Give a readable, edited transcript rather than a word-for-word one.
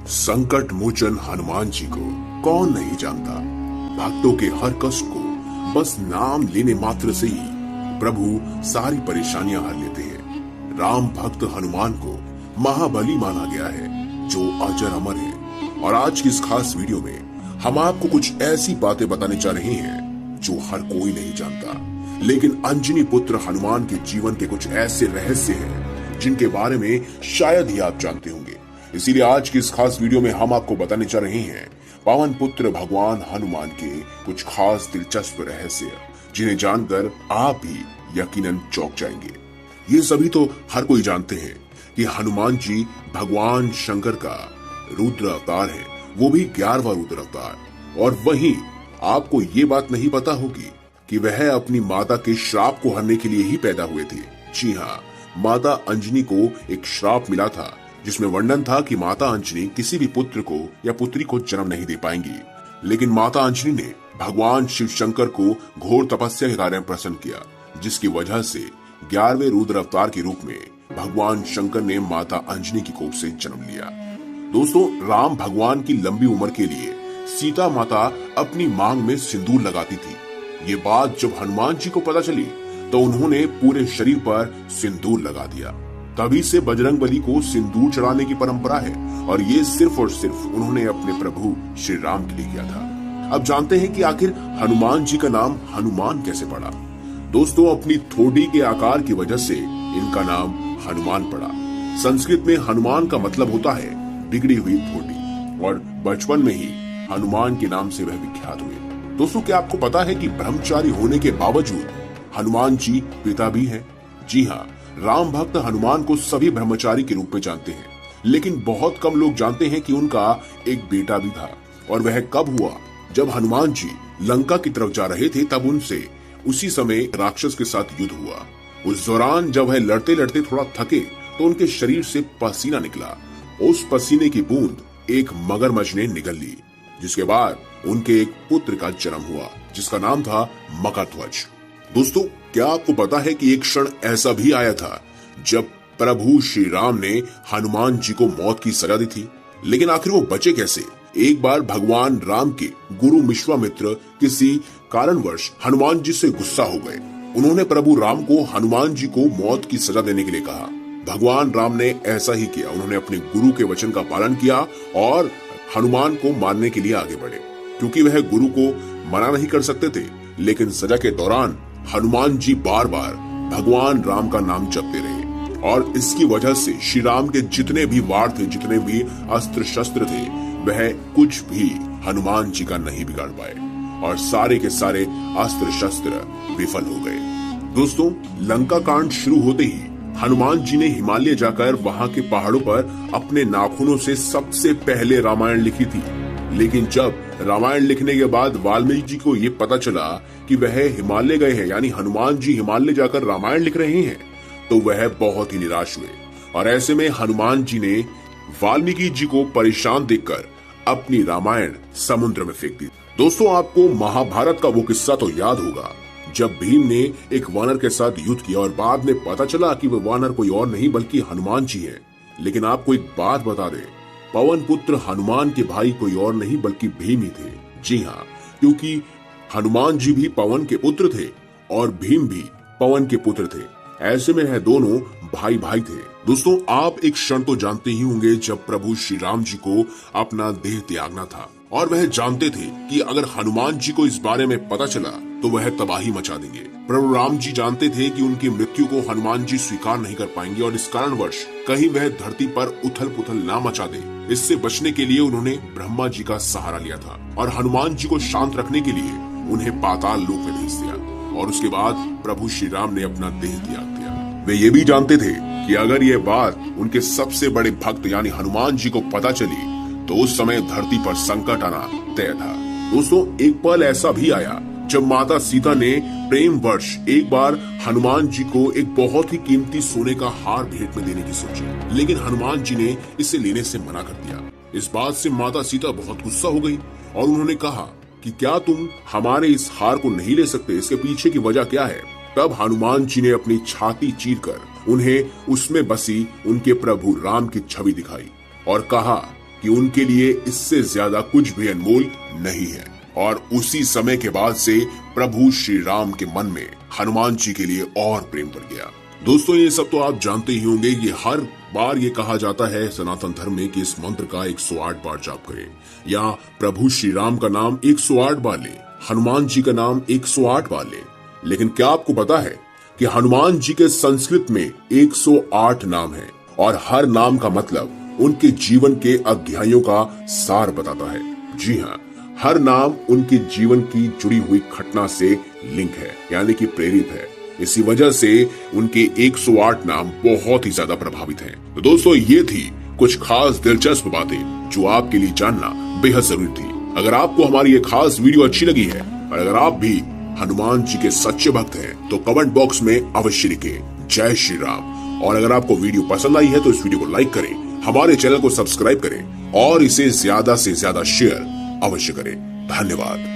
संकट मोचन हनुमान जी को कौन नहीं जानता। भक्तों के हर कष्ट को बस नाम लेने मात्र से ही प्रभु सारी परेशानियां हर लेते हैं। राम भक्त हनुमान को महाबली माना गया है जो अजर अमर है। और आज की इस खास वीडियो में हम आपको कुछ ऐसी बातें बताने जा रहे हैं जो हर कोई नहीं जानता, लेकिन अंजनी पुत्र हनुमान के जीवन के कुछ ऐसे रहस्य हैं जिनके बारे में शायद ही आप जानते होंगे। इसीलिए आज की इस खास वीडियो में हम आपको बताने जा रहे हैं पवन पुत्र भगवान हनुमान के कुछ खास दिलचस्प रहस्य, जिन्हें जानकर आप भी यकीनन चौंक जाएंगे। ये सभी तो हर कोई जानते हैं कि हनुमान जी भगवान शंकर का रुद्र अवतार है, वो भी 11वां रुद्र अवतार। और वहीं आपको ये बात नहीं पता होगी कि वह अपनी माता के श्राप को हरने के लिए ही पैदा हुए थे। जी हाँ, माता अंजनी को एक श्राप मिला था जिसमें वर्णन था कि माता अंजनी किसी भी पुत्र को या पुत्री को जन्म नहीं दे पाएंगी। लेकिन माता अंजनी ने भगवान शिव शंकर को घोर तपस्या के कार्य में प्रसन्न किया, जिसकी वजह से 11वें रुद्र अवतार के रूप में भगवान शंकर ने माता अंजनी की कोख से जन्म लिया। दोस्तों, राम भगवान की लंबी उम्र के लिए सीता माता अपनी मांग में सिंदूर लगाती थी। ये बात जब हनुमान जी को पता चली तो उन्होंने पूरे शरीर पर सिंदूर लगा दिया। तभी से बजरंगबली को सिंदूर चढ़ाने की परंपरा है, और ये सिर्फ और सिर्फ उन्होंने अपने प्रभु श्री राम के लिए किया था। अब जानते हैं कि आखिर हनुमान जी का नाम हनुमान कैसे पड़ा। दोस्तों, अपनी ठोड़ी के आकार की वजह से इनका नाम हनुमान पड़ा। संस्कृत में हनुमान का मतलब होता है बिगड़ी हुई ठोड़ी, और बचपन में ही हनुमान के नाम से वह विख्यात हुए। दोस्तों, क्या आपको पता है कि ब्रह्मचारी होने के बावजूद हनुमान जी पिता भी हैं? जी हाँ, राम भक्त हनुमान को सभी ब्रह्मचारी के रूप में जानते हैं, लेकिन बहुत कम लोग जानते हैं कि उनका एक बेटा भी था। और वह कब हुआ? जब हनुमान जी लंका की तरफ जा रहे थे, तब उनसे उसी समय राक्षस के साथ युद्ध हुआ। उस दौरान जब वह लड़ते लड़ते थोड़ा थके तो उनके शरीर से पसीना निकला। उस पसीने की बूंद एक मगरमच्छ ने निगल ली, जिसके बाद उनके एक पुत्र का जन्म हुआ जिसका नाम था मकरध्वज। दोस्तों, क्या आपको पता है कि एक क्षण ऐसा भी आया था जब प्रभु श्री राम ने हनुमान जी को मौत की सजा दी थी, लेकिन आखिर वो बचे कैसे? एक बार भगवान राम के गुरु विश्वामित्र किसी कारणवश हनुमान जी से गुस्सा हो गए। उन्होंने प्रभु राम को हनुमान जी को मौत की सजा देने के लिए कहा। भगवान राम ने ऐसा ही किया। उन्होंने अपने गुरु के वचन का पालन किया और हनुमान को मारने के लिए आगे बढ़े। क्योंकि वह गुरु को मना नहीं कर सकते थे, लेकिन सजा के दौरान हनुमान जी बार बार भगवान राम का नाम जपते रहे, और इसकी वजह से श्री राम के जितने भी वार थे, जितने भी अस्त्र शस्त्र थे, वह कुछ भी हनुमान जी का नहीं बिगाड़ पाए, और सारे के सारे अस्त्र शस्त्र विफल हो गए। दोस्तों, लंका कांड शुरू होते ही हनुमान जी ने हिमालय जाकर वहां के पहाड़ों पर अपने नाखूनों से सबसे पहले रामायण लिखी थी। लेकिन जब रामायण लिखने के बाद वाल्मीकि जी को ये पता चला कि वह हिमालय गए हैं, यानी हनुमान जी हिमालय जाकर रामायण लिख रहे हैं, तो वह बहुत ही निराश हुए। और ऐसे में हनुमान जी ने वाल्मीकि जी को परेशान देखकर अपनी रामायण समुद्र में फेंक दी। दोस्तों, आपको महाभारत का वो किस्सा तो याद होगा जब भीम ने एक वानर के साथ युद्ध किया और बाद में पता चला कि वह वानर कोई और नहीं बल्कि हनुमान जी है। लेकिन आपको एक बात बता दें, पवन पुत्र हनुमान के भाई कोई और नहीं बल्कि भीम ही थे। जी हाँ, क्योंकि हनुमान जी भी पवन के पुत्र थे और भीम भी पवन के पुत्र थे। ऐसे में यह दोनों भाई भाई थे। दोस्तों, आप एक क्षण तो जानते ही होंगे जब प्रभु श्री राम जी को अपना देह त्यागना था, और वह जानते थे कि अगर हनुमान जी को इस बारे में पता चला तो वह तबाही मचा देंगे। प्रभु राम जी जानते थे कि उनकी मृत्यु को हनुमान जी स्वीकार नहीं कर पाएंगे, और इस कारणवश कहीं वह धरती पर उथल पुथल ना मचा दे, इससे बचने के लिए उन्होंने ब्रह्मा जी का सहारा लिया था, और हनुमान जी को शांत रखने के लिए उन्हें पाताल लोक में भेज दिया। और उसके बाद प्रभु श्री राम ने अपना देह त्याग दिया। वे ये भी जानते थे कि अगर ये बात उनके सबसे बड़े भक्त यानी हनुमान जी को पता चली तो उस समय धरती पर संकट आना तय था। दोस्तों, एक पल ऐसा भी आया जब माता सीता ने प्रेम वर्ष एक बार हनुमान जी को एक बहुत ही कीमती सोने का हार भेंट में देने की सोची, लेकिन हनुमान जी ने इसे लेने से मना कर दिया। इस बात से माता सीता बहुत गुस्सा हो गई और उन्होंने कहा कि क्या तुम हमारे इस हार को नहीं ले सकते? इसके पीछे की वजह क्या है? तब हनुमान जी ने अपनी छाती चीरकर उन्हें उसमें बसी उनके प्रभु राम की छवि दिखाई और कहा कि उनके लिए इससे ज्यादा कुछ भी अनमोल नहीं है। और उसी समय के बाद से प्रभु श्री राम के मन में हनुमान जी के लिए और प्रेम बढ़ गया। दोस्तों, ये सब तो आप जानते ही होंगे कि हर बार ये कहा जाता है सनातन धर्म में कि इस मंत्र का 108 बार जाप करें, या प्रभु श्री राम का नाम 108 बार लें, हनुमान जी का नाम 108 बार लें। लेकिन क्या आपको पता है कि हनुमान जी के संस्कृत में 108 नाम है और हर नाम का मतलब उनके जीवन के अध्यायों का सार बताता है। जी हाँ, हर नाम उनके जीवन की जुड़ी हुई घटना से लिंक है, यानी कि प्रेरित है। इसी वजह से उनके 108 नाम बहुत ही ज्यादा प्रभावित हैं। तो दोस्तों, ये थी कुछ खास दिलचस्प बातें जो आपके लिए जानना बेहद जरूरी थी। अगर आपको हमारी ये खास वीडियो अच्छी लगी है और अगर आप भी हनुमान जी के सच्चे भक्त हैं तो कमेंट बॉक्स में अवश्य लिखें जय श्री राम। और अगर आपको वीडियो पसंद आई है तो इस वीडियो को लाइक करें, हमारे चैनल को सब्सक्राइब करें और इसे ज्यादा से ज्यादा शेयर अवश्य करें। धन्यवाद।